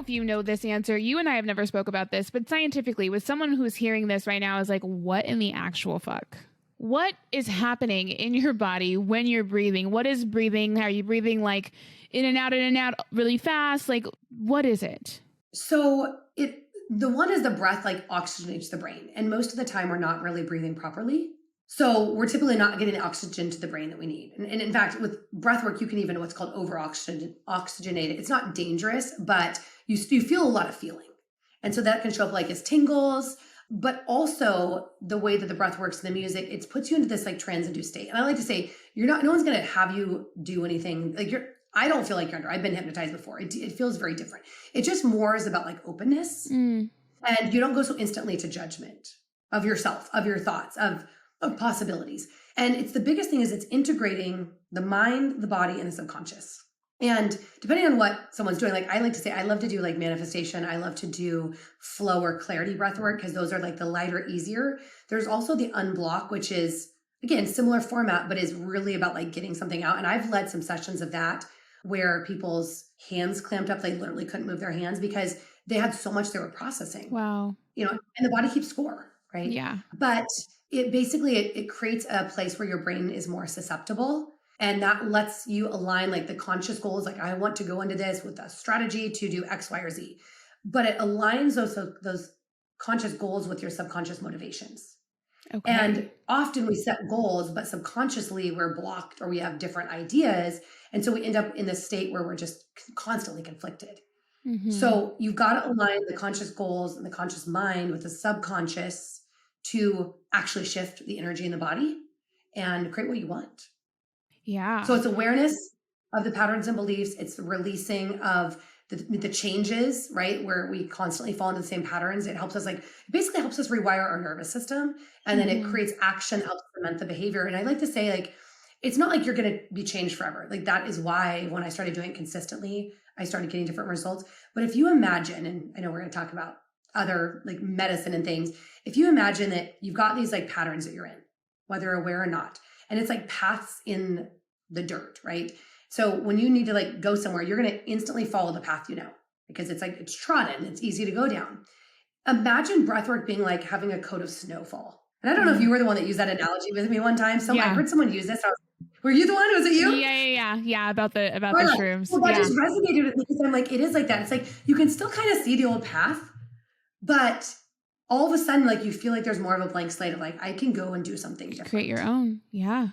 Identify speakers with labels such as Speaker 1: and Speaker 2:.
Speaker 1: if you know this answer. You and I have never spoke about this, but scientifically, with someone who's hearing this right now is like, what in the actual fuck? What is happening in your body when you're breathing? What is breathing? Are you breathing like in and out really fast? Like, what is it?
Speaker 2: So the one is the breath like oxygenates the brain. And most of the time we're not really breathing properly. So we're typically not getting the oxygen to the brain that we need. And in fact, with breath work, you can even what's called over-oxygenate it. It's not dangerous, but you feel a lot of feeling. And so that can show up like as tingles, but also the way that the breath works in the music, it puts you into this like trance-induced state. And I like to say, no one's going to have you do anything. Like I don't feel like you're under. I've been hypnotized before. It feels very different. It just more is about like openness. And you don't go so instantly to judgment of yourself, of your thoughts, of possibilities. And it's the biggest thing is it's integrating the mind, the body, and the subconscious. And depending on what someone's doing, like I like to say, I love to do like manifestation. I love to do flow or clarity breath work because those are like the lighter, easier. There's also the unblock, which is, again, similar format, but is really about like getting something out. And I've led some sessions of that where people's hands clamped up. They literally couldn't move their hands because they had so much they were processing.
Speaker 1: Wow.
Speaker 2: And the body keeps score, right?
Speaker 1: Yeah.
Speaker 2: But it basically, it creates a place where your brain is more susceptible. And that lets you align like the conscious goals. Like I want to go into this with a strategy to do X, Y, or Z. But it aligns those conscious goals with your subconscious motivations. Okay. And often we set goals, but subconsciously we're blocked or we have different ideas. And so we end up in this state where we're just constantly conflicted. Mm-hmm. So you've got to align the conscious goals and the conscious mind with the subconscious to actually shift the energy in the body and create what you want.
Speaker 1: Yeah.
Speaker 2: So it's awareness of the patterns and beliefs. It's releasing of the changes, right? Where we constantly fall into the same patterns. It helps us basically helps us rewire our nervous system. And then it creates action, helps cement the behavior. And I like to say like, it's not like you're going to be changed forever. Like that is why when I started doing it consistently, I started getting different results. But if you imagine, and I know we're going to talk about other like medicine and things. If you imagine that you've got these like patterns that you're in, whether aware or not, and it's like paths in the dirt, right? So when you need to like go somewhere, you're going to instantly follow the path you know, because it's like, it's trodden, it's easy to go down. Imagine breathwork being like having a coat of snowfall. And I don't know if you were the one that used that analogy with me one time. So I heard someone use this. Were you the one? Was it you?
Speaker 1: Yeah. About the shrooms.
Speaker 2: Well, that just resonated with me because I'm like, it is like that. It's like, you can still kind of see the old path, but all of a sudden, like you feel like there's more of a blank slate of like, I can go and do something different.
Speaker 1: Create your own. Yeah.